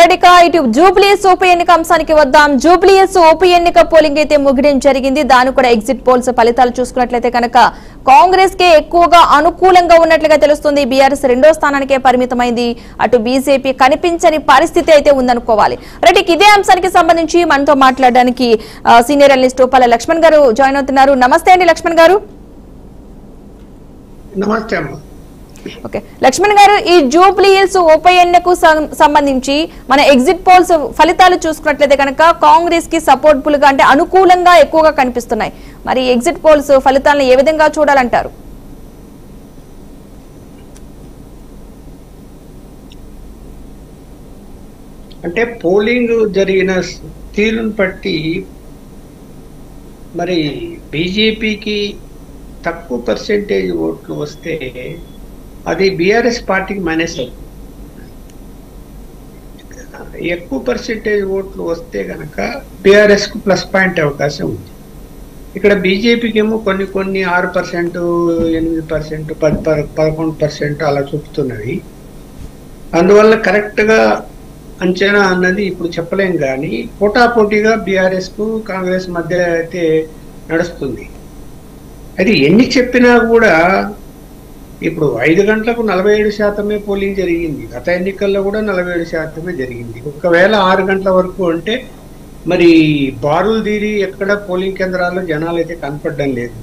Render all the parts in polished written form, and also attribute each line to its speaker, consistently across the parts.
Speaker 1: రెడ్డిక ఇటు జూబ్లీస్ ఉప ఎన్నిక అంశానికి వద్దాం. జూబ్లీస్ ఉప ఎన్నిక పోలింగ్ అయితే ముగియడం జరిగింది. దాని కూడా ఎగ్జిట్ పోల్స్ ఫలితాలు చూసుకున్నట్లయితే కనుక కాంగ్రెస్ కే ఎక్కువగా అనుకూలంగా ఉన్నట్లుగా తెలుస్తుంది. బీఆర్ఎస్ రెండో స్థానానికే పరిమితమైంది. అటు బీజేపీ కనిపించని పరిస్థితి అయితే ఉందనుకోవాలి. రెడ్డికి ఇదే అంశానికి సంబంధించి మనతో మాట్లాడడానికి సీనియర్ అనలిస్ట్ పల్ల లక్ష్మణ్ గారు జాయిన్ అవుతున్నారు. నమస్తే అండి లక్ష్మణ్ గారు.
Speaker 2: నమస్తే అమ్మ.
Speaker 1: ఓకే లక్ష్మణ్ గారు, ఈ జూబ్లీహిల్స్ ఉప ఎన్నికకు సంబంధించి మన ఎగ్జిట్ పోల్స్ ఫలితాలు చూసుకున్నట్లయితే కనుక కాంగ్రెస్ కి సపోర్ట్ఫుల్ గా అంటే అనుకూలంగా ఎక్కువగా కనిపిస్తున్నాయి. మరి ఎగ్జిట్ పోల్స్ ఫలితాలను ఏ విధంగా చూడాలంటారు?
Speaker 2: అంటే పోలింగ్ జరిగిన తీరును బట్టి మరి బీజేపీకి తక్కువ పర్సెంటేజ్ ఓట్లు వస్తే అది బీఆర్ఎస్ పార్టీకి మైనస్ అవుతుంది. ఎక్కువ పర్సెంటేజ్ ఓట్లు వస్తే కనుక బీఆర్ఎస్ కు ప్లస్ పాయింట్ అవకాశం ఉంది. ఇక్కడ బీజేపీకి ఏమో కొన్ని 6%, 8%, 11% అలా చూపుతున్నవి. అందువల్ల కరెక్ట్ గా అంచనా అన్నది ఇప్పుడు చెప్పలేం, కానీ పోటాపోటీగా బీఆర్ఎస్ కు కాంగ్రెస్ మధ్య అయితే నడుస్తుంది. అది ఎన్ని చెప్పినా కూడా ఇప్పుడు 5 గంటలకు 47% పోలింగ్ జరిగింది. గత ఎన్నికల్లో కూడా 47% జరిగింది. ఒకవేళ 6 గంటల వరకు అంటే మరి బారులు తీరి ఎక్కడ పోలింగ్ కేంద్రాల్లో జనాలు అయితే కనపడడం లేదు.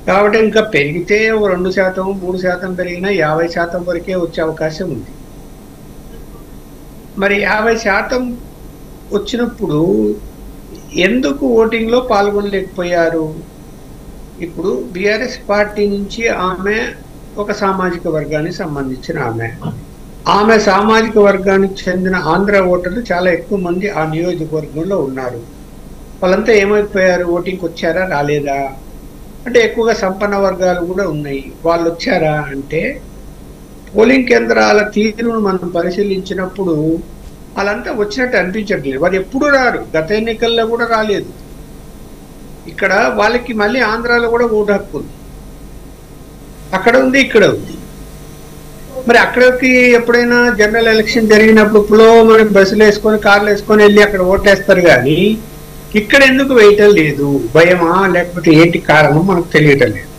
Speaker 2: కాబట్టి ఇంకా పెరిగితే 2%, 3% పెరిగినా 50% వరకే వచ్చే అవకాశం ఉంది. మరి 50% వచ్చినప్పుడు ఎందుకు ఓటింగ్ లో పాల్గొనలేకపోయారు? ఇప్పుడు బీఆర్ఎస్ పార్టీ నుంచి ఆమె ఒక సామాజిక వర్గానికి సంబంధించిన ఆమె సామాజిక వర్గానికి చెందిన ఆంధ్ర ఓటర్లు చాలా ఎక్కువ మంది ఆ నియోజకవర్గంలో ఉన్నారు. వాళ్ళంతా ఏమైపోయారు? ఓటింగ్కి వచ్చారా రాలేదా అంటే ఎక్కువగా సంపన్న వర్గాలు కూడా ఉన్నాయి. వాళ్ళు వచ్చారా అంటే పోలింగ్ కేంద్రాల తీరును మనం పరిశీలించినప్పుడు వాళ్ళంతా వచ్చినట్టు అనిపించట్లేదు. వారు ఎప్పుడు రారు, గత ఎన్నికల్లో కూడా రాలేదు. ఇక్కడ వాళ్ళకి మళ్ళీ ఆంధ్రాలో కూడా ఓటు హక్కు ఉంది, అక్కడ ఉంది, ఇక్కడ ఉంది. మరి అక్కడికి ఎప్పుడైనా జనరల్ ఎలక్షన్ జరిగినప్పుడు మనం బస్సులు వేసుకొని కార్లు వేసుకొని వెళ్ళి అక్కడ ఓటేస్తారు, కానీ ఇక్కడ ఎందుకు వేయటం లేదు? భయమా లేకపోతే ఏంటి కారణం మనకు తెలియటం లేదు.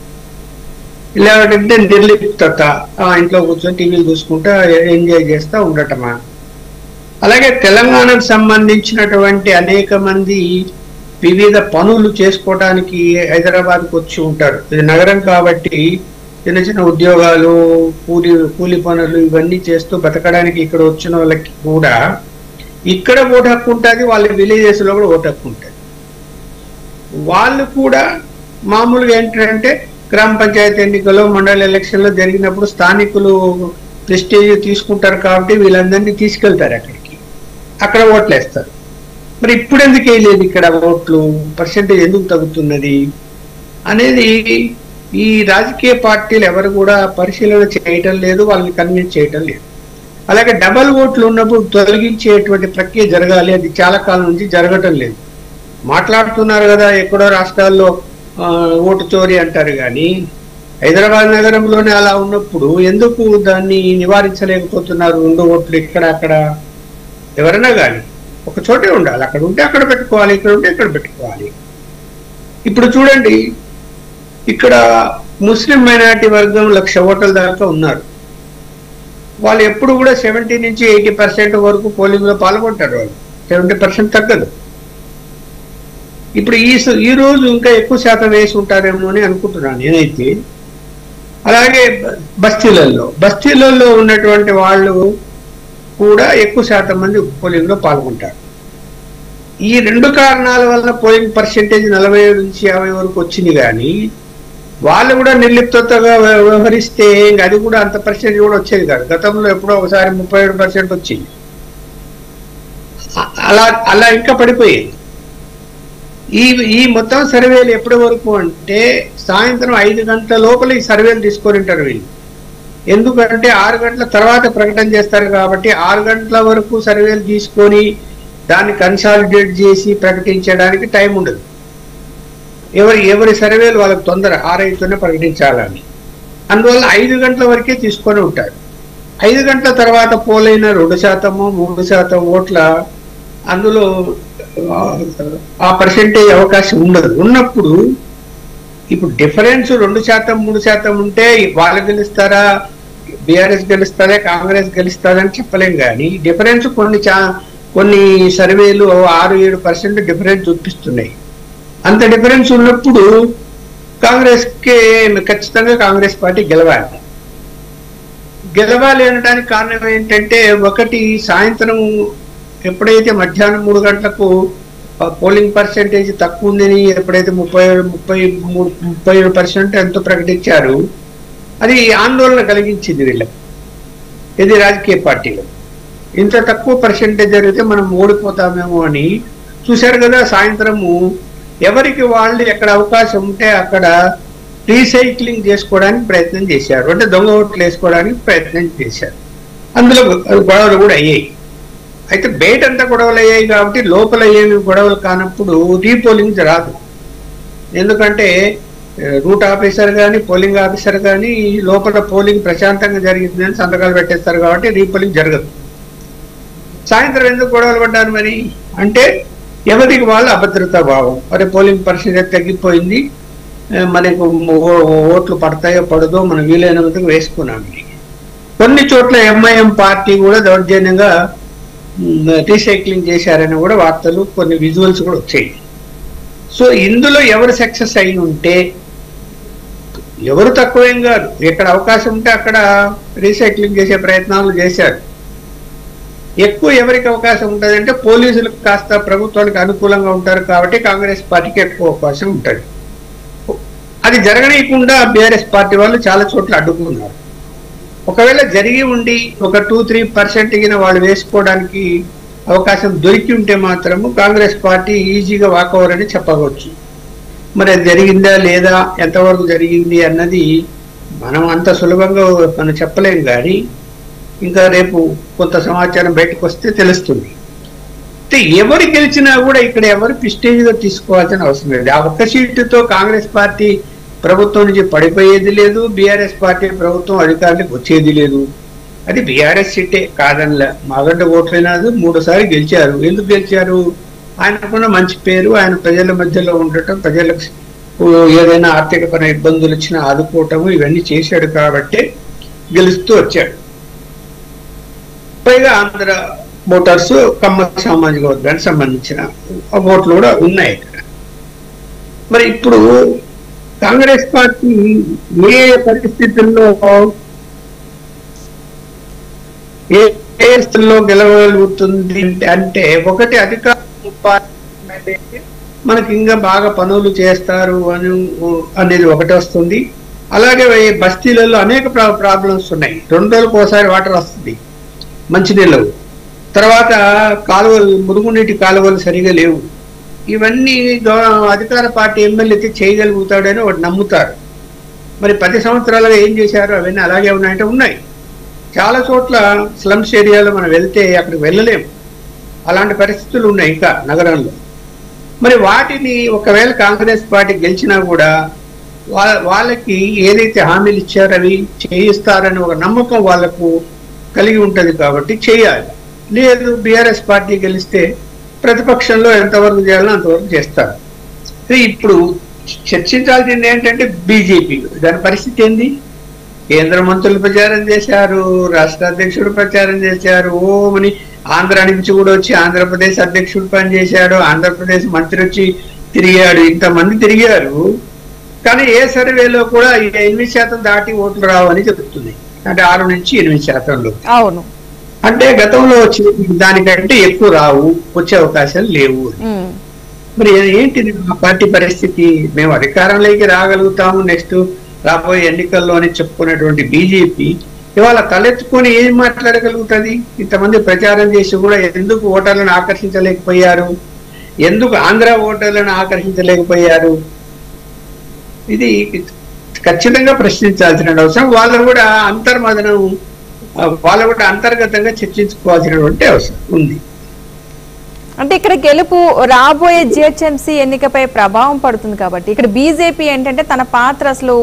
Speaker 2: ఇలా అంటే నిర్లిప్తత, ఇంట్లో కూర్చొని టీవీలు చూసుకుంటా ఎంజాయ్ చేస్తూ ఉండటమా? అలాగే తెలంగాణకు సంబంధించినటువంటి అనేక మంది వివిధ పనులు చేసుకోవడానికి హైదరాబాద్కు వచ్చి ఉంటారు. ఇది నగరం కాబట్టి చిన్న చిన్న ఉద్యోగాలు, కూలి పనులు ఇవన్నీ చేస్తూ బతకడానికి ఇక్కడ వచ్చిన వాళ్ళకి కూడా ఇక్కడ ఓటు హక్కు ఉంటుంది, వాళ్ళ విలేజెస్ లో కూడా ఓటు హక్కు ఉంటుంది. వాళ్ళు కూడా మామూలుగా ఏంటంటే గ్రామ పంచాయతీ ఎన్నికలు, మండల ఎలక్షన్లో జరిగినప్పుడు స్థానికులు ప్రెస్టేజ్ తీసుకుంటారు కాబట్టి వీళ్ళందరినీ తీసుకెళ్తారు అక్కడికి, అక్కడ ఓట్లు వేస్తారు. మరి ఇప్పుడు ఎందుకు వేయలేదు? ఇక్కడ ఓట్లు పర్సెంటేజ్ ఎందుకు తగ్గుతున్నది అనేది ఈ రాజకీయ పార్టీలు ఎవరు కూడా పరిశీలన చేయటం లేదు, వాళ్ళని కన్విన్స్ చేయటం లేదు. అలాగే డబల్ ఓట్లు ఉన్నప్పుడు తొలగించేటువంటి ప్రక్రియ జరగాలి, అది చాలా కాలం నుంచి జరగటం లేదు. మాట్లాడుతున్నారు కదా ఎక్కడో రాష్ట్రాల్లో ఓటు చోరీ అంటారు, కానీ హైదరాబాద్ నగరంలోనే అలా ఉన్నప్పుడు ఎందుకు దాన్ని నివారించలేకపోతున్నారు? 2 ఓట్లు ఇక్కడ అక్కడ. ఎవరైనా కానీ ఒక చోటే ఉండాలి, అక్కడ ఉంటే అక్కడ పెట్టుకోవాలి, ఇక్కడ ఉంటే ఇక్కడ పెట్టుకోవాలి. ఇప్పుడు చూడండి, ఇక్కడ ముస్లిం మైనారిటీ వర్గం 1,00,000 ఓట్ల దాకా ఉన్నారు. వాళ్ళు ఎప్పుడు కూడా 70 నుంచి 80% వరకు పోలింగ్ లో పాల్గొంటారు. వాళ్ళు 70% తగ్గదు. ఇప్పుడు ఈ రోజు ఇంకా ఎక్కువ శాతం వేసి ఉంటారేమో అని అనుకుంటున్నాను నేనైతే. అలాగే బస్తీలలో ఉన్నటువంటి వాళ్ళు కూడా ఎక్కువ శాతం మంది పోలింగ్ లో పాల్గొంటారు. ఈ 2 కారణాల వల్ల పోలింగ్ పర్సెంటేజ్ 47 నుంచి 50 వరకు వచ్చింది, కానీ వాళ్ళు కూడా నిర్లిప్తగా వ్యవహరిస్తే అది కూడా అంత పర్సెంటేజ్ కూడా వచ్చేది కాదు. గతంలో ఎప్పుడో ఒకసారి 37% వచ్చింది, అలా ఇంకా పడిపోయేది. ఈ మొత్తం సర్వేలు ఎప్పటి వరకు అంటే సాయంత్రం 5 గంటల లోపల ఈ సర్వేలు తీసుకొని ఉంటారు వీళ్ళు. ఎందుకంటే 6 గంటల తర్వాత ప్రకటన చేస్తారు కాబట్టి 6 గంటల వరకు సర్వేలు తీసుకొని దాన్ని కన్సాలిడేట్ చేసి ప్రకటించడానికి టైం ఉండదు. ఎవరి సర్వేలు వాళ్ళకి తొందర 6 ప్రకటించాలని. అందువల్ల 5 గంటల వరకే తీసుకొని ఉంటారు. 5 గంటల తర్వాత పోలైన 2% 3% ఓట్ల అందులో ఆ పర్సెంటేజ్ అవకాశం ఉండదు. ఉన్నప్పుడు ఇప్పుడు డిఫరెన్స్ 2% 3% ఉంటే వాళ్ళు గెలుస్తారా, బీఆర్ఎస్ గెలుస్తారా, కాంగ్రెస్ గెలుస్తారా అని చెప్పలేం. కానీ డిఫరెన్స్ కొన్ని సర్వేలు 6-7% డిఫరెన్స్ చూపిస్తున్నాయి. అంత డిఫరెన్స్ ఉన్నప్పుడు కాంగ్రెస్కి ఖచ్చితంగా కాంగ్రెస్ పార్టీ గెలవాలి అనడానికి కారణం ఏంటంటే, ఒకటి సాయంత్రం ఎప్పుడైతే మధ్యాహ్నం 3 గంటలకు పోలింగ్ పర్సెంటేజ్ తక్కువ ఉందని ఎప్పుడైతే 37% ఎంతో ప్రకటించారు, అది ఆందోళన కలిగించింది వీళ్ళకి, ఇది రాజకీయ పార్టీలు. ఇంత తక్కువ పర్సెంటేజ్ జరిగితే మనం ఓడిపోతామేమో అని చూశారు కదా. సాయంత్రము ఎవరికి వాళ్ళు ఎక్కడ అవకాశం ఉంటే అక్కడ రీసైక్లింగ్ చేసుకోవడానికి ప్రయత్నం చేశారు, అంటే దొంగ ఓట్లు వేసుకోవడానికి ప్రయత్నం చేశారు. అందులో గొడవలు కూడా అయ్యాయి. అయితే బయట అంతా గొడవలు అయ్యాయి కాబట్టి లోపల ఏమి గొడవలు కానప్పుడు రీపోలింగ్ రాదు. ఎందుకంటే రూట్ ఆఫీసర్ కానీ పోలింగ్ ఆఫీసర్ కానీ లోపల పోలింగ్ ప్రశాంతంగా జరిగింది అని సంతకాలు పెట్టేస్తారు కాబట్టి రీపోలింగ్ జరగదు. సాయంత్రం ఎందుకు గొడవలు పడ్డారు మరి అంటే, ఎవరికి వాళ్ళు అభద్రతా భావం, మరి పోలింగ్ పర్సెంటేజ్ తగ్గిపోయింది, మనకు ఓట్లు పడతాయో పడదో మనం వీలైనందుకు వేసుకున్నాం. కొన్ని చోట్ల ఎంఐఎం పార్టీ కూడా దౌర్జన్యంగా రీసైక్లింగ్ చేశారని కూడా వార్తలు, కొన్ని విజువల్స్ కూడా వచ్చాయి. సో ఇందులో ఎవరు సక్సెస్ అయి ఉంటే, ఎవరు తక్కువేం కాదు, ఎక్కడ అవకాశం ఉంటే అక్కడ రీసైక్లింగ్ చేసే ప్రయత్నాలు చేశారు. ఎక్కువ ఎవరికి అవకాశం ఉంటుందంటే పోలీసులు కాస్త ప్రభుత్వానికి అనుకూలంగా ఉంటారు కాబట్టి కాంగ్రెస్ పార్టీకి ఎక్కువ అవకాశం ఉంటుంది. అది జరగనీయకుండా బీఆర్ఎస్ పార్టీ వాళ్ళు చాలా చోట్ల అడ్డుకున్నారు. ఒకవేళ జరిగి ఉండి ఒక 2-3% వాళ్ళు వేసుకోవడానికి అవకాశం దొరికి ఉంటే మాత్రము కాంగ్రెస్ పార్టీ ఈజీగా వాకవర్ అని చెప్పవచ్చు. మరి అది జరిగిందా లేదా, ఎంతవరకు జరిగింది అన్నది మనం అంత సులభంగా మనం చెప్పలేం. కానీ ఇంకా రేపు కొంత సమాచారం బయటకు వస్తే తెలుస్తుంది. అయితే ఎవరు గెలిచినా కూడా ఇక్కడ ఎవరు ప్రెస్టీజ్గా తీసుకోవాల్సిన అవసరం లేదు. ఆ ఒక్క సీటుతో కాంగ్రెస్ పార్టీ ప్రభుత్వం నుంచి పడిపోయేది లేదు, బీఆర్ఎస్ పార్టీ ప్రభుత్వం అధికారానికి వచ్చేది లేదు. అది బీఆర్ఎస్ సీటే కాదనిలే, మాగంట ఓట్లేనాదు 3 సార్లు గెలిచారు. ఎందుకు గెలిచారు? ఆయనకున్న మంచి పేరు, ఆయన ప్రజల మధ్యలో ఉండటం, ప్రజలకు ఏదైనా ఆర్థికపరమైన ఇబ్బందులు వచ్చినా ఆదుకోవటము, ఇవన్నీ చేశాడు కాబట్టి గెలుస్తూ వచ్చాడు. పైగా ఆంధ్ర ఓటర్స్ కమ్మ సామాజిక వర్గానికి సంబంధించిన ఓట్లు కూడా ఉన్నాయి ఇక్కడ. మరి ఇప్పుడు కాంగ్రెస్ పార్టీ ఏ పరిస్థితుల్లో గెలవగలుగుతుంది అంటే, ఒకటి అధికార మనకి ఇంకా బాగా పనులు చేస్తారు అనేది ఒకటి వస్తుంది. అలాగే బస్తీలలో అనేక ప్రాబ్లమ్స్ ఉన్నాయి. 2 రోజులకు ఒకసారి వాటర్ వస్తుంది, మంచినీళ్ళు, తర్వాత కాలువలు, మురుగునీటి కాలువలు సరిగా లేవు. ఇవన్నీ అధికార పార్టీ ఎమ్మెల్యే చేయగలుగుతాడని వాడు నమ్ముతారు. మరి 10 సంవత్సరాలుగా ఏం చేశారు? అవన్నీ అలాగే ఉన్నాయంటే ఉన్నాయి. చాలా చోట్ల స్లమ్స్ ఏరియాలో మనం వెళ్తే అక్కడికి వెళ్ళలేము, అలాంటి పరిస్థితులు ఉన్నాయి ఇంకా నగరంలో. మరి వాటిని ఒకవేళ కాంగ్రెస్ పార్టీ గెలిచినా కూడా వాళ్ళకి ఏదైతే హామీలు ఇచ్చారో అవి చేయిస్తారని ఒక నమ్మకం వాళ్ళకు కలిగి ఉంటుంది కాబట్టి చేయాలి. లేదు బీఆర్ఎస్ పార్టీ గెలిస్తే ప్రతిపక్షంలో ఎంతవరకు చేయాలో అంతవరకు చేస్తారు. ఇప్పుడు చర్చించాల్సింది ఏంటంటే బీజేపీ దాని పరిస్థితి ఏంది? కేంద్ర మంత్రులు ప్రచారం చేశారు, రాష్ట్ర అధ్యక్షుడు ప్రచారం చేశారు, ఓమని ఆంధ్ర నుంచి కూడా వచ్చి ఆంధ్రప్రదేశ్ అధ్యక్షుడు పనిచేశాడు, ఆంధ్రప్రదేశ్ మంత్రి వచ్చి తిరిగాడు, ఇంతమంది తిరిగారు. కానీ ఏ సర్వేలో కూడా 8% దాటి ఓట్లు రావని చెబుతుంది. అంటే 6 నుంచి 8%.
Speaker 1: అవును,
Speaker 2: అంటే గతంలో వచ్చి దానికంటే ఎక్కువ రావు, వచ్చే అవకాశాలు లేవు. మరి ఏంటి పార్టీ పరిస్థితి? మేము అధికారంలోకి రాగలుగుతాము నెక్స్ట్ రాబోయే ఎన్నికల్లో అని చెప్పుకున్నటువంటి బీజేపీ ఇవాళ తలెత్తుకొని ఏం మాట్లాడగలుగుతుంది? ఇంతమంది ప్రచారం చేసి కూడా ఎందుకు ఓటర్లను ఆకర్షించలేకపోయారు? ఎందుకు ఆంధ్ర ఓటర్లను ఆకర్షించలేకపోయారు? ఇది ఖచ్చితంగా ప్రశ్నించాల్సిన అవసరం. వాళ్ళు కూడా అంతర్గతంగా చర్చించుకోవాల్సినటువంటి అవసరం ఉంది.
Speaker 1: అంటే ఇక్కడ గెలుపు రాబోయే జిహెచ్ఎంసీ ఎన్నికపై ప్రభావం పడుతుంది కాబట్టి ఇక్కడ బీజేపీ ఏంటంటే తన పాత్ర అసలు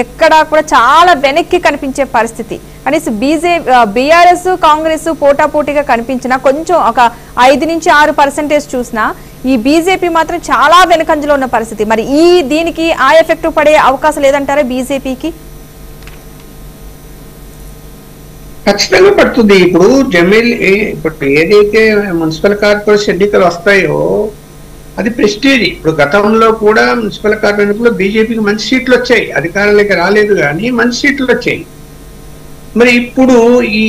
Speaker 1: ఎక్కడా కూడా చాలా వెనక్కి కనిపించే పరిస్థితి. కానీ బీఆర్ఎస్ కాంగ్రెస్ పోటాపోటీగా కనిపించినా కొంచెం ఒక 5 నుంచి 6% చూసినా ఈ బీజేపీ మాత్రం చాలా వెనుకంజలో ఉన్న పరిస్థితి. మరి దీనికి ఆ ఎఫెక్ట్ పడే అవకాశం లేదంటారా బీజేపీకి?
Speaker 2: ఖచ్చితంగా పడుతుంది. ఇప్పుడు ఇప్పుడు ఏదైతే మున్సిపల్ కార్పొరేషన్ ఎన్నికలు వస్తాయో అది ప్రెస్టీజ్. ఇప్పుడు గతంలో కూడా మున్సిపల్ కార్పొరేషన్లో బీజేపీకి మంచి సీట్లు వచ్చాయి, అధికారంలోకి రాలేదు కానీ మంచి సీట్లు వచ్చాయి. మరి ఇప్పుడు ఈ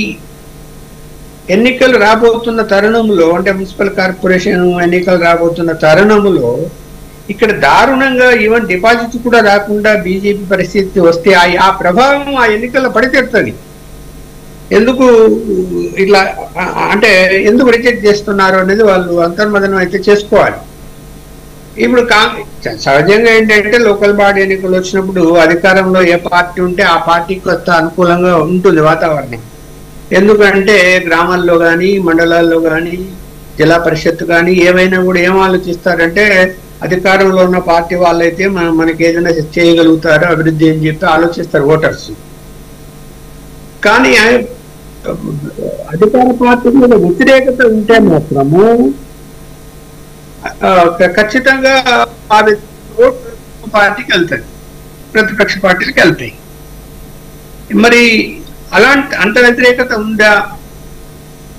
Speaker 2: ఎన్నికలు రాబోతున్న తరుణంలో, అంటే మున్సిపల్ కార్పొరేషన్ ఎన్నికలు రాబోతున్న తరుణంలో ఇక్కడ దారుణంగా ఈవెన్ డిపాజిట్ కూడా రాకుండా బీజేపీ పరిస్థితి వస్తే ఆ ప్రభావం ఆ ఎన్నికల్లో పడితేడుతుంది. ఎందుకు ఇట్లా అంటే ఎందుకు రిజెక్ట్ చేస్తున్నారు అనేది వాళ్ళు అంతర్మదనం అయితే చేసుకోవాలి. ఇప్పుడు సహజంగా ఏంటంటే లోకల్ బాడీ ఎన్నికలు వచ్చినప్పుడు అధికారంలో ఏ పార్టీ ఉంటే ఆ పార్టీకి కొత్త అనుకూలంగా ఉంటుంది వాతావరణం. ఎందుకంటే గ్రామాల్లో కానీ మండలాల్లో కానీ జిల్లా పరిషత్ కానీ ఏమైనా కూడా ఏం ఆలోచిస్తారంటే అధికారంలో ఉన్న పార్టీ వాళ్ళైతే మనకి ఏదైనా చేయగలుగుతారో అభివృద్ధి అని చెప్పి ఆలోచిస్తారు ఓటర్స్. కానీ అధికార పార్టీ మీద వ్యతిరేకత ఉంటే మాత్రము ఖచ్చితంగా పార్టీకి వెళ్తాయి, ప్రతిపక్ష పార్టీకి వెళ్తాయి. మరి అంత వ్యతిరేకత ఉందా?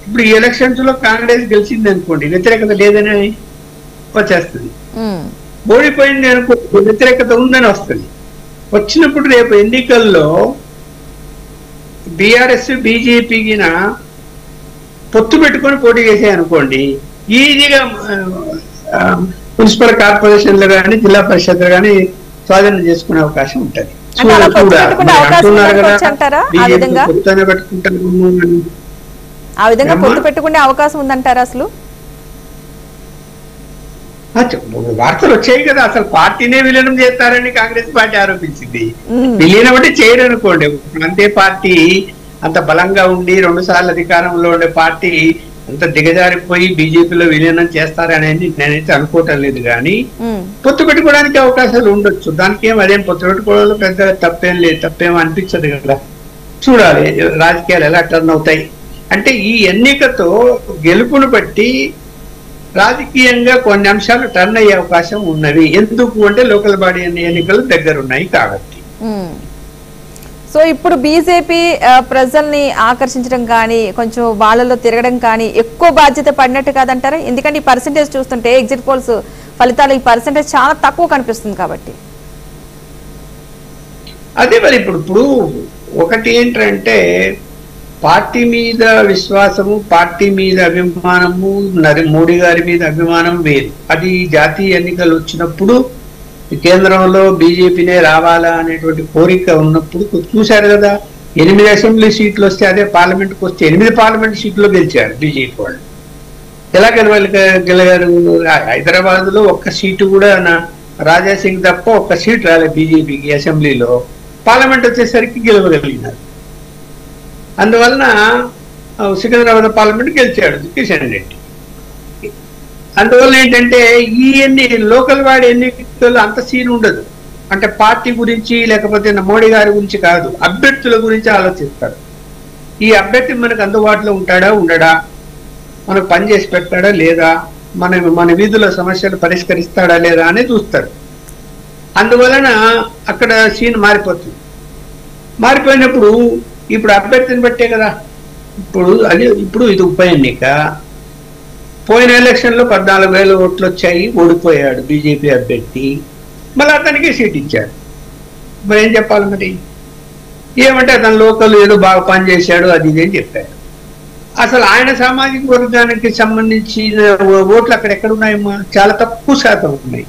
Speaker 2: ఇప్పుడు ఈ ఎలక్షన్స్ లో కాంగ్రెస్ గెలిచింది అనుకోండి, వ్యతిరేకత లేదని వచ్చేస్తుంది. ఓడిపోయింది అనుకోండి, వ్యతిరేకత ఉందని వస్తుంది. వచ్చినప్పుడు రేపు ఎన్నికల్లో బీఆర్ఎస్ బీజేపీకి పొత్తు పెట్టుకొని పోటీ చేసాయి అనుకోండి, ఈజీగా మున్సిపల్ కార్పొరేషన్లు కానీ జిల్లా పరిషత్లు కానీ స్వాధీనం చేసుకునే అవకాశం ఉంటుంది.
Speaker 1: పెట్టుకునే అవకాశం ఉందంటారా? అసలు
Speaker 2: వార్తలు వచ్చాయి కదా, అసలు పార్టీనే విలీనం చేస్తారని కాంగ్రెస్ పార్టీ ఆరోపించింది. విలీనం అంటే చేయరు అనుకోండి. అంతే పార్టీ అంత బలంగా ఉండి 2 సార్లు అధికారంలో ఉండే పార్టీ అంత దిగజారిపోయి బీజేపీలో విలీనం చేస్తారనేది నేనైతే అనుకోవటం లేదు. కానీ పొత్తు పెట్టుకోవడానికి అవకాశాలు ఉండొచ్చు. దానికి అదేం పొత్తు పెట్టుకోవడంలో పెద్ద తప్పేం లేదు, తప్పేం అనిపించదు కదా. చూడాలి రాజకీయాలు ఎలా టర్న్ అవుతాయి. అంటే ఈ ఎన్నికతో గెలుపును బట్టి రాజకీయంగా కొన్ని అంశాలు టర్న్ అయ్యే అవకాశం ఉన్నవి. ఎందుకు అంటే లోకల్ బాడీ ఎన్నికలు దగ్గర ఉన్నాయి కాబట్టి.
Speaker 1: సో ఇప్పుడు బీజేపీ ప్రజల్ని ఆకర్షించడం కానీ కొంచెం వాళ్ళలో తిరగడం కానీ ఎక్కువ బాధ్యత పడినట్టు కాదంటారా? ఎందుకంటే ఈ పర్సెంటేజ్ చూస్తుంటే ఎగ్జిట్ పోల్స్ ఫలితాలు ఈ పర్సెంటేజ్ చాలా తక్కువ కనిపిస్తుంది కాబట్టి.
Speaker 2: అదే మరి ఇప్పుడు ఒకటి ఏంటంటే పార్టీ మీద విశ్వాసము, పార్టీ మీద అభిమానము, మోడీ గారి మీద అభిమానం వేరు. అది జాతీయ ఎన్నికలు వచ్చినప్పుడు కేంద్రంలో బీజేపీనే రావాలా అనేటువంటి కోరిక ఉన్నప్పుడు చూశారు కదా. 8 అసెంబ్లీ సీట్లు వస్తే అదే పార్లమెంట్కి వస్తే 8 పార్లమెంట్ సీట్లు గెలిచారు బీజేపీ వాళ్ళు. ఎలా గెలగారు? హైదరాబాద్ లో ఒక్క సీటు కూడా రాజాసింగ్ తప్ప ఒక్క సీట్ రాలేదు బీజేపీకి అసెంబ్లీలో. పార్లమెంట్ వచ్చేసరికి గెలవగలిగినారు. అందువలన సికింద్రాబాద్ పార్లమెంట్ గెలిచాడు కిషన్ రెడ్డి. అందువల్ల ఏంటంటే ఈ లోకల్ వాడి ఎన్నికలు అంత సీన్ ఉండదు. అంటే పార్టీ గురించి లేకపోతే మోడీ గారి గురించి కాదు, అభ్యర్థుల గురించి ఆలోచిస్తారు. ఈ అభ్యర్థి మనకు అందుబాటులో ఉంటాడా ఉండడా, మనకు పని చేసి పెట్టాడా లేదా, మన వీధుల సమస్యలు పరిష్కరిస్తాడా లేదా అని చూస్తారు. అందువలన అక్కడ సీన్ మారిపోతుంది. మారిపోయినప్పుడు ఇప్పుడు అభ్యర్థిని బట్టే కదా. ఇప్పుడు ఇది ఉప ఎన్నిక. పోయిన ఎలక్షన్లో 14,000 ఓట్లు వచ్చాయి, ఓడిపోయాడు బీజేపీ అభ్యర్థి. మళ్ళీ అతనికి సీట్ ఇచ్చారు. మరి ఏం చెప్పాలి? మరి ఏమంటే అతను లోకల్ ఏదో బాగా పనిచేశాడు అది ఇది అని చెప్పారు. అసలు ఆయన సామాజిక వర్గానికి సంబంధించిన ఓట్లు అక్కడెక్కడ ఉన్నాయమ్మా? చాలా తక్కువ శాతం ఉన్నాయి.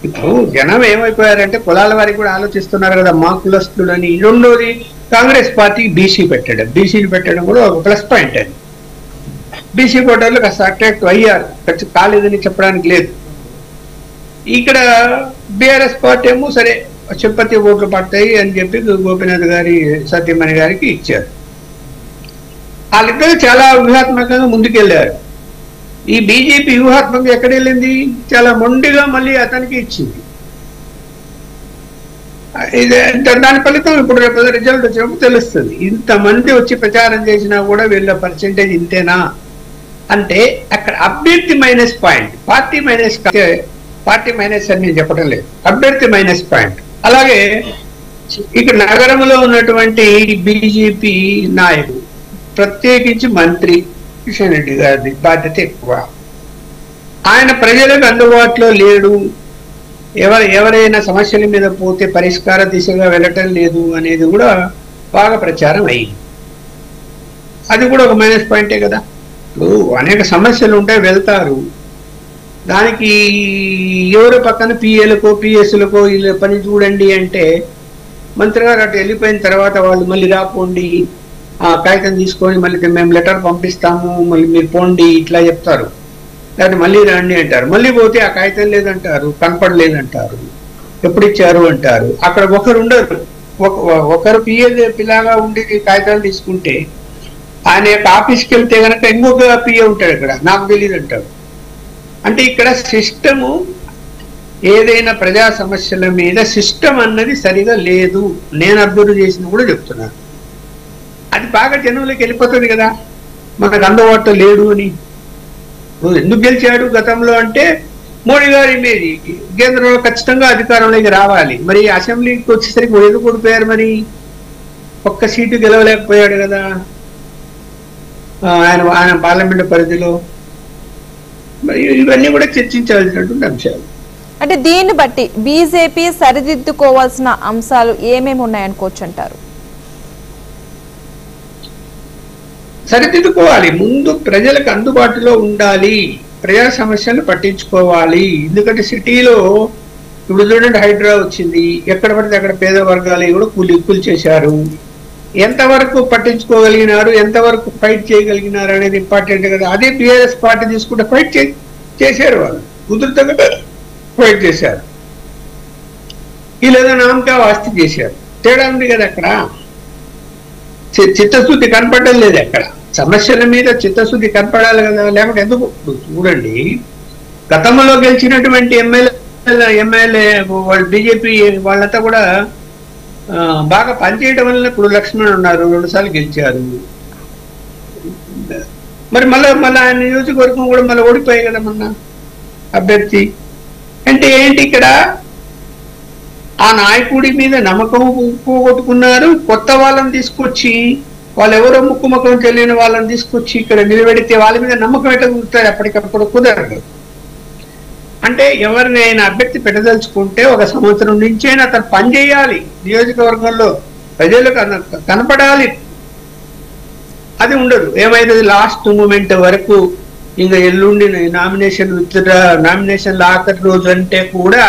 Speaker 2: ఇప్పుడు జనం ఏమైపోయారంటే కులాల వారికి కూడా ఆలోచిస్తున్నారు కదా, మా కులస్తులని. రెండోది కాంగ్రెస్ పార్టీ బీసీ పెట్టడం, బీసీని పెట్టడం కూడా ఒక ప్లస్ పాయింట్. అది బీసీ ఓటర్లు కాస్త అట్రాక్ట్ అయ్యారు, ఖర్చు కాలేదని చెప్పడానికి లేదు. ఇక్కడ బీఆర్ఎస్ పార్టీ ఏమో సరే సింపతి ఓట్లు పడతాయి అని చెప్పి గోపీనాథ్ గారి సత్యమణి గారికి ఇచ్చారు. వాళ్ళిద్దరు చాలా వ్యూహాత్మకంగా ముందుకెళ్లారు. ఈ బీజేపీ వ్యూహాత్మకంగా ఎక్కడ వెళ్ళింది? చాలా మొండిగా మళ్ళీ అతనికి ఇచ్చింది. దాని ఫలితం ఇప్పుడు రేపు రిజల్ట్ వచ్చినప్పుడు తెలుస్తుంది. ఇంతమంది వచ్చి ప్రచారం చేసినా కూడా వీళ్ళ పర్సెంటేజ్ ఇంతేనా అంటే అక్కడ అభ్యర్థి మైనస్ పాయింట్, పార్టీ మైనస్ అని నేను చెప్పడం లేదు, అభ్యర్థి మైనస్ పాయింట్. అలాగే ఇక్కడ నగరంలో ఉన్నటువంటి బీజేపీ నాయకుడు, ప్రత్యేకించి మంత్రి కిషన్ రెడ్డి గారి బాధ్యత ఎక్కువ. ఆయన ప్రజలకు అందుబాటులో లేడు, ఎవరైనా సమస్యల మీద పోతే పరిష్కార దిశగా వెళ్ళటం లేదు అనేది కూడా బాగా ప్రచారం అయ్యింది. అది కూడా ఒక మైనస్ పాయింటే కదా. ఇప్పుడు అనేక సమస్యలు ఉంటాయి, వెళ్తారు, దానికి ఎవరు పక్కన పిఏలకో పిఎస్లకో వీళ్ళ పని చూడండి అంటే మంత్రి గారు అటు వెళ్ళిపోయిన తర్వాత వాళ్ళు మళ్ళీ రాపోండి, ఆ కాగితం తీసుకొని మళ్ళీ మేము లెటర్ పంపిస్తాము, మళ్ళీ మీరు పోండి ఇట్లా చెప్తారు. లేకపోతే మళ్ళీ రండి అంటారు, మళ్ళీ పోతే ఆ కాగితం లేదంటారు, కనపడలేదంటారు, ఎప్పుడు ఇచ్చారు అంటారు. అక్కడ ఒకరు ఉండరు, ఒకరు పిల్లగా ఉండి కాగితాలు తీసుకుంటే ఆయన యొక్క ఆఫీస్కి వెళ్తే కనుక ఇంకొక పిఏ ఉంటాడు, ఇక్కడ నాకు తెలియదు అంటాడు. అంటే ఇక్కడ సిస్టము, ఏదైనా ప్రజా సమస్యల మీద సిస్టమ్ అన్నది సరిగా లేదు, నేను అబ్జర్వ్ చేసిన కూడా చెప్తున్నాను. అది బాగా జనంలోకి వెళ్ళిపోతుంది కదా, మనకు అందుబాటులో లేడు అని. ఎందుకు గెలిచాడు గతంలో అంటే మోడీ గారి ఇమేజ్, కేంద్రంలో ఖచ్చితంగా అధికారంలోకి రావాలి. మరి అసెంబ్లీకి వచ్చేసరికి ఎందుకు ఓడిపోయారు, మరి ఒక్క సీటు గెలవలేకపోయాడు కదా ఆయన పార్లమెంట్ పరిధిలో. మరి ఇవన్నీ కూడా చర్చించాల్సినటువంటి అంశాలు.
Speaker 1: అంటే దీన్ని బట్టి బీజేపీ సరిదిద్దుకోవాల్సిన అంశాలు ఏమేమి ఉన్నాయనుకోవచ్చు అంటారు?
Speaker 2: సరిదిద్దుకోవాలి, ముందు ప్రజలకు అందుబాటులో ఉండాలి, ప్రజా సమస్యలు పట్టించుకోవాలి. ఎందుకంటే సిటీలో ఇప్పుడు చూడండి, హైడ్రా వచ్చింది, ఎక్కడ పడితే అక్కడ పేద వర్గాలు కూడా కూలి చేశారు. ఎంతవరకు పట్టించుకోగలిగినారు, ఎంతవరకు ఫైట్ చేయగలిగినారు అనేది ఇంపార్టెంట్ కదా. అదే బీఆర్ఎస్ పార్టీ తీసుకుంటే ఫైట్ చేశారు, వాళ్ళు కుదురుతంగా ఫైట్ చేశారు. వీళ్ళేదో నామకా వాస్తి చేశారు, తేడా ఉంది కదా. అక్కడ చిత్తశుద్ధి కనపడడం లేదు, అక్కడ సమస్యల మీద చిత్తశుద్ధి కనపడాలి కదా, లేకపోతే ఎందుకు? చూడండి, గతంలో గెలిచినటువంటి ఎమ్మెల్యే వాళ్ళు బీజేపీ వాళ్ళంతా కూడా బాగా పనిచేయడం వల్ల ఇప్పుడు లక్ష్మణ్ ఉన్నారు, 2 సార్లు గెలిచారు. మరి మళ్ళీ ఆయన నియోజకవర్గం కూడా మళ్ళీ ఓడిపోయాయి కదా మొన్న అభ్యర్థి. అంటే ఏంటి, ఇక్కడ ఆ నాయకుడి మీద నమ్మకం పోగొట్టుకున్నారు. కొత్త వాళ్ళని తీసుకొచ్చి, వాళ్ళు ఎవరో ముక్కుముఖం తెలియని వాళ్ళని తీసుకొచ్చి ఇక్కడ నిలబెడితే వాళ్ళ మీద నమ్మకం ఎట్లా కుదురుతారు? అప్పటికప్పుడు కుదరదు. అంటే ఎవరిని ఆయన అభ్యర్థి పెట్టదలుచుకుంటే 1 సంవత్సరం నుంచైనా అతను పనిచేయాలి, నియోజకవర్గంలో ప్రజలకు కనపడాలి. అది ఉండదు. ఏమైతుంది, లాస్ట్ మూమెంట్ వరకు ఇంకా ఎల్లుండి నామినేషన్ ఆఖరి రోజు అంటే కూడా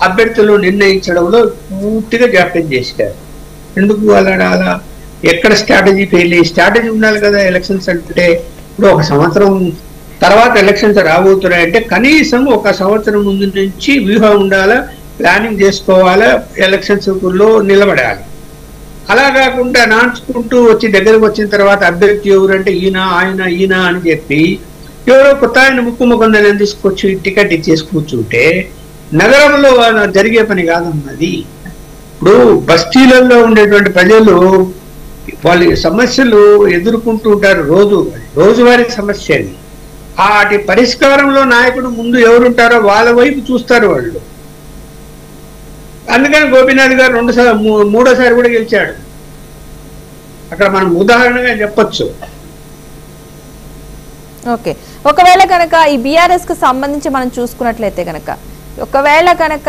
Speaker 2: అభ్యర్థులు నిర్ణయించడంలో పూర్తిగా జాప్యం చేశారు. ఎందుకు అలా? ఎక్కడ స్ట్రాటజీ ఫెయిల్ అయ్యి? స్ట్రాటజీ ఉండాలి కదా ఎలక్షన్స్ అంటే. ఇప్పుడు 1 సంవత్సరం తర్వాత ఎలక్షన్స్ రాబోతున్నాయంటే కనీసం 1 సంవత్సరం ముందు నుంచి వ్యూహం ఉండాలా, ప్లానింగ్ చేసుకోవాలా, ఎలక్షన్స్ లో నిలబడాలి. అలా కాకుండా నాచుకుంటూ వచ్చి దగ్గరకు వచ్చిన తర్వాత అభ్యర్థి ఎవరంటే ఈయన అని చెప్పి ఎవరో కొత్త ఆయన ముక్కుముఖం తీసుకొచ్చి టికెట్ ఇచ్చేసి కూర్చుంటే నగరంలో జరిగే పని కాదన్నది. ఇప్పుడు బస్తీలలో ఉండేటువంటి ప్రజలు వాళ్ళ సమస్యలు ఎదుర్కొంటూ ఉంటారు, రోజువారీ సమస్య. వాటి పరిష్కారంలో నాయకుడు ముందు ఎవరుంటారో వాళ్ళ వైపు చూస్తారు వాళ్ళు. అందుకని గోపీనాథ్ గారు 3వ సారి కూడా గెలిచాడు. అక్కడ మనం ఉదాహరణగా చెప్పొచ్చు.
Speaker 1: ఓకే, ఒకవేళ కనుక ఈ బీఆర్ఎస్ కు సంబంధించి మనం చూసుకున్నట్లయితే కనుక, ఒకవేళ కనుక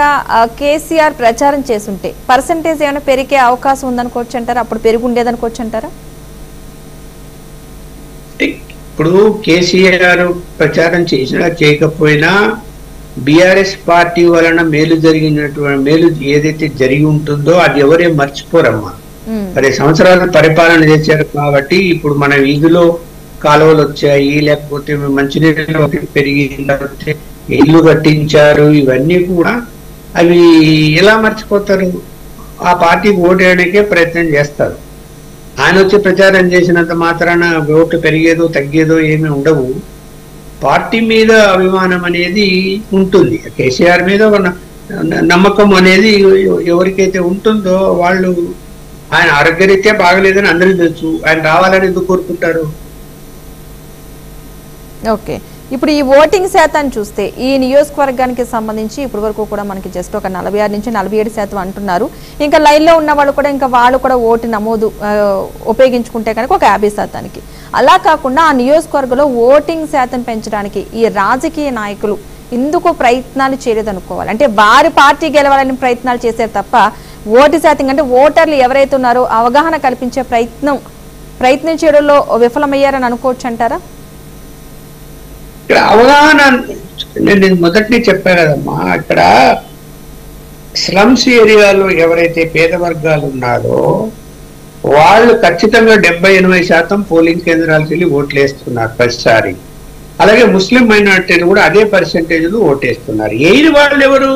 Speaker 1: కేసీఆర్ ప్రచారం చేస్తుంటే పర్సంటేజ్ ఏమైనా పెరిగే అవకాశం ఉందనుకోవచ్చు అంటారా? అప్పుడు పెరుగుండేదనుకోవచ్చు అంటారా?
Speaker 2: ఇప్పుడు కేసీఆర్ ప్రచారం చేసినా చేయకపోయినా బీఆర్ఎస్ పార్టీ వలన మేలు ఏదైతే జరిగి ఉంటుందో అది ఎవరేం మర్చిపోరమ్మా. 10 సంవత్సరాల పరిపాలన చేశారు కాబట్టి ఇప్పుడు మన వీధిలో కాలువలు వచ్చాయి, లేకపోతే మంచినీళ్ళు పెరిగింది, లేకపోతే ఇల్లు కట్టించారు, ఇవన్నీ కూడా అవి ఎలా మర్చిపోతారు? ఆ పార్టీకి ఓటేయడానికే ప్రయత్నం చేస్తారు. ఆయన వచ్చి ప్రచారం చేసినంత మాత్రాన ఓట్లు పెరిగేదో తగ్గేదో ఏమీ ఉండవు. పార్టీ మీద అభిమానం అనేది ఉంటుంది. కేసీఆర్ మీద నమ్మకం అనేది ఎవరికైతే ఉంటుందో వాళ్ళు, ఆయన ఆరోగ్యరీత్యా బాగలేదని అందరికీ తెలుసు, ఆయన రావాలని ఎందుకు కోరుకుంటారు?
Speaker 1: ఓకే, ఇప్పుడు ఈ ఓటింగ్ శాతాన్ని చూస్తే ఈ నియోజకవర్గానికి సంబంధించి ఇప్పటి వరకు కూడా మనకి జస్ట్ ఒక 46 నుంచి 47% అంటున్నారు. ఇంకా లైన్లో ఉన్న వాళ్ళు కూడా ఇంకా వాళ్ళు కూడా ఓటు నమోదు ఉపయోగించుకుంటే కనుక ఒక 50%. అలా కాకుండా ఆ నియోజకవర్గంలో ఓటింగ్ శాతం పెంచడానికి ఈ రాజకీయ నాయకులు ఎందుకు ప్రయత్నాలు చేయలేదనుకోవాలి? అంటే వారి పార్టీ గెలవాలని ప్రయత్నాలు చేశారు తప్ప ఓటు శాతం అంటే ఓటర్లు ఎవరైతే ఉన్నారో అవగాహన కల్పించే ప్రయత్నం చేయడంలో విఫలమయ్యారని అనుకోవచ్చు అంటారా?
Speaker 2: ఇక్కడ అవగాహన నేను మొదటి చెప్పా కదమ్మా, ఇక్కడ స్లమ్స్ ఏరియాలో ఎవరైతే పేద వర్గాలు ఉన్నారో వాళ్ళు ఖచ్చితంగా 70-80% పోలింగ్ కేంద్రాలకు వెళ్ళి ఓట్లు వేస్తున్నారు ప్రతిసారి. అలాగే ముస్లిం మైనార్టీలు కూడా అదే పర్సెంటేజ్లు ఓటేస్తున్నారు. వాళ్ళు ఎవరు?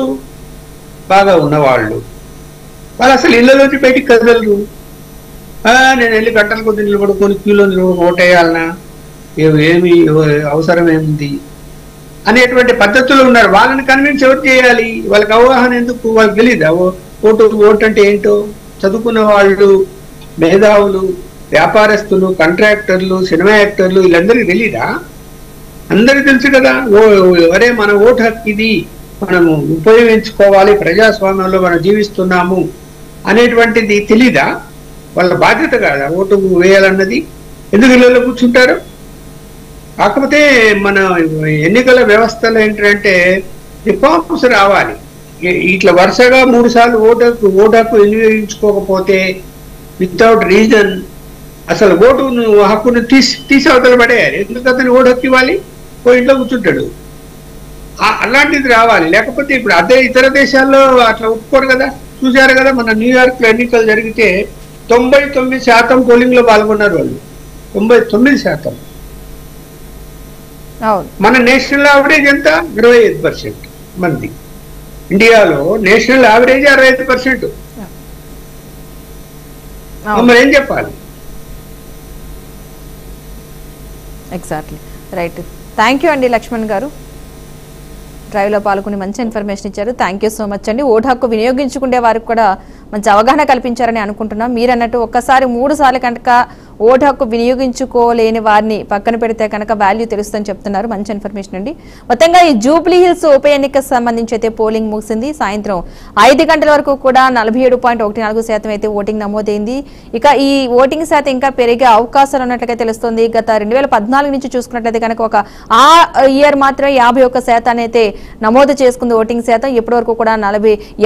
Speaker 2: బాగా ఉన్నవాళ్ళు. వాళ్ళు అసలు ఇళ్లలోంచి బయటికి కదలరు. నేను వెళ్ళి గంటల కొద్ది నిలబడుకొని క్యూలో ఓటేయాలనా, ఏమి అవసరం ఏముంది అనేటువంటి పద్ధతులు ఉన్నారు. వాళ్ళని కన్విన్స్ ఎవరు చేయాలి? వాళ్ళకి అవగాహన ఎందుకు? వాళ్ళకి తెలియదా ఓటు అంటే ఏంటో? చదువుకున్న వాళ్ళు, మేధావులు, వ్యాపారస్తులు, కాంట్రాక్టర్లు, సినిమా యాక్టర్లు వీళ్ళందరికీ తెలీదా? అందరికీ తెలుసు కదా. ఎవరే మన ఓటు హక్కు ఇది, మనము ఉపయోగించుకోవాలి, ప్రజాస్వామ్యంలో మనం జీవిస్తున్నాము అనేటువంటిది తెలీదా? వాళ్ళ బాధ్యత కాదా ఓటు వేయాలన్నది? ఎందుకు ఇళ్ళలో కూర్చుంటారు? కాకపోతే మన ఎన్నికల వ్యవస్థలో ఏంటంటే రిఫార్మ్స్ రావాలి. ఇట్లా వరుసగా 3 సార్లు ఓటు హక్కు వినియోగించుకోకపోతే వితౌట్ రీజన్ అసలు ఓటు హక్కును తీసి అవతల పడేయాలి. ఎందుకు అతను ఓటు హక్కు ఇవ్వాలి? ఇంట్లో కూర్చుంటాడు. అలాంటిది రావాలి. లేకపోతే ఇప్పుడు అదే ఇతర దేశాల్లో అట్లా ఒప్పుకోరు కదా. చూశారు కదా, మన న్యూయార్క్ లో ఎన్నికలు జరిగితే 99% పోలింగ్ లో పాల్గొన్నారు వాళ్ళు. 99%. మన నేషనల్ యావరేజ్ ఎంత? 25% మంది. ఇండియాలో నేషనల్ యావరేజ్ 65%. మరి ఏం చెప్పాలి?
Speaker 1: Exactly right. థ్యాంక్ యూ అండి లక్ష్మణ్ గారు, డ్రైవ్ లో పాల్గొని మంచి ఇన్ఫర్మేషన్ ఇచ్చారు. థ్యాంక్ యూ సో మచ్ అండి. ఓటు హక్కు వినియోగించుకునే వారికి కూడా మంచి అవగాహన కల్పించారని అనుకుంటున్నాం. మీరు అన్నట్టు ఒక్కసారి 3 సార్లు కనుక ఓటు హక్కు వినియోగించుకోలేని వారిని పక్కన పెడితే కనుక వాల్యూ తెలుస్తుందని చెప్తున్నారు. మంచి ఇన్ఫర్మేషన్ అండి. మొత్తంగా ఈ జూబ్లీ హిల్స్ ఉప ఎన్నికకు సంబంధించి అయితే పోలింగ్ ముగిసింది. సాయంత్రం 5 గంటల వరకు కూడా 47.14% అయితే ఓటింగ్ నమోదైంది. ఇక ఈ ఓటింగ్ శాతం ఇంకా పెరిగే అవకాశాలు ఉన్నట్లుగా తెలుస్తుంది. గత 2014 నుంచి చూసుకున్నట్లయితే కనుక ఒక ఆ ఇయర్ మాత్రమే 51% అయితే నమోదు చేసుకుంది ఓటింగ్ శాతం. ఇప్పటి వరకు కూడా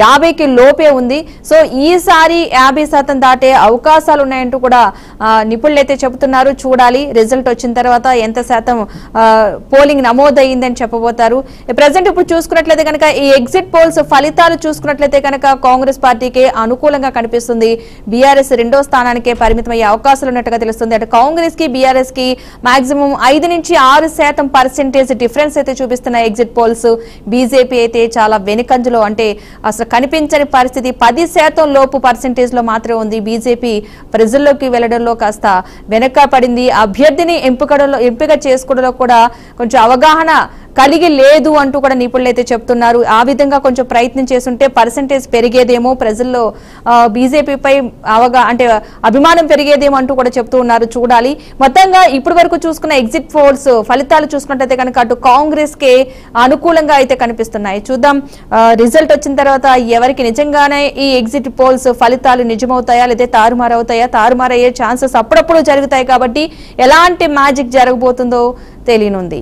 Speaker 1: 50కి లోపే ఉంది. సో ఈసారి 50% దాటే అవకాశాలు ఉన్నాయంటూ కూడా నిపుణులు అయితే చెబుతున్నారు. చూడాలి రిజల్ట్ వచ్చిన తర్వాత ఎంత శాతం పోలింగ్ నమోదయ్యిందని చెప్పబోతారు. ప్రజెంట్ ఇప్పుడు చూసుకున్నట్లయితే కనుక ఈ ఎగ్జిట్ పోల్స్ ఫలితాలు చూసుకున్నట్లయితే కనుక కాంగ్రెస్ పార్టీకి అనుకూలంగా కనిపిస్తుంది. బీఆర్ఎస్ 2వ స్థానానికే పరిమితం అయ్యే అవకాశాలు ఉన్నట్టుగా తెలుస్తుంది. అటు కాంగ్రెస్ కి బీఆర్ఎస్ కి మాక్సిమం 5 నుంచి 6% డిఫరెన్స్ అయితే చూపిస్తున్నాయి ఎగ్జిట్ పోల్స్. బీజేపీ అయితే చాలా వెనుకంజలో, అంటే అసలు కనిపించని పరిస్థితి, 10% లోపు పర్సెంటేజ్ లో మాత్రమే ఉంది. బీజేపీ ప్రజల్లోకి వెళ్లడంలో కాస్త వెనకపడింది. అభ్యర్థిని ఎంపిక చేసుకోవడంలో కూడా కొంచెం అవగాహన కలిగి లేదు అంటూ కూడా నిపుణులు అయితే చెప్తున్నారు. ఆ విధంగా కొంచెం ప్రయత్నం చేస్తుంటే పర్సెంటేజ్ పెరిగేదేమో, ప్రజల్లో బీజేపీపై అంటే అభిమానం పెరిగేదేమో అంటూ కూడా చెప్తూ ఉన్నారు. చూడాలి. మొత్తంగా ఇప్పటి వరకు చూసుకున్న ఎగ్జిట్ పోల్స్ ఫలితాలు చూసుకున్నట్లయితే కనుక అటు కాంగ్రెస్ కే అనుకూలంగా అయితే కనిపిస్తున్నాయి. చూద్దాం రిజల్ట్ వచ్చిన తర్వాత ఎవరికి నిజంగానే ఈ ఎగ్జిట్ పోల్స్ ఫలితాలు నిజమవుతాయా లేదా తారుమారవుతాయా? తారుమారయ్యే ఛాన్సెస్ అప్పుడప్పుడు జరుగుతాయి కాబట్టి ఎలాంటి మ్యాజిక్ జరగబోతుందో తెలియనుంది.